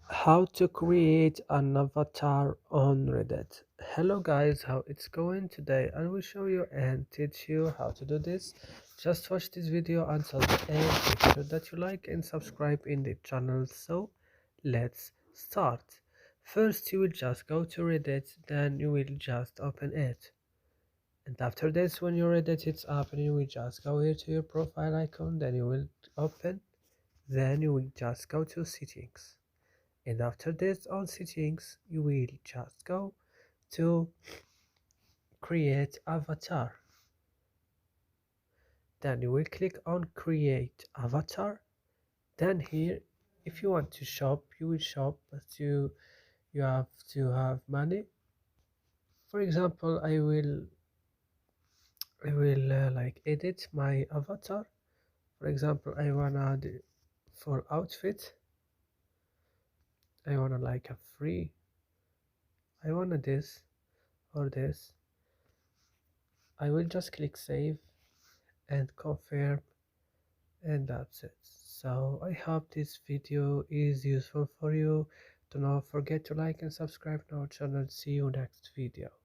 How to create an avatar on Reddit. Hello guys, how it's going today? I will show you and teach you how to do this. Just watch this video until the end. Make sure that you like and subscribe in the channel. So let's start. First you will just go to Reddit, then you will just open it. And after this, when your Reddit is open, you will just go here to your profile icon, then you will open, then you will just go to settings, and after this on settings you will just go to create avatar, then you will click on create avatar. Then here, if you want to shop you will shop, but you have to have money. For example, I will like edit my avatar. For example, I wanna for outfit, I wanna like a free, I wanna this or this. I will just click save and confirm, and that's it. So I hope this video is useful for you. Do not forget to like and subscribe to our channel. See you next video.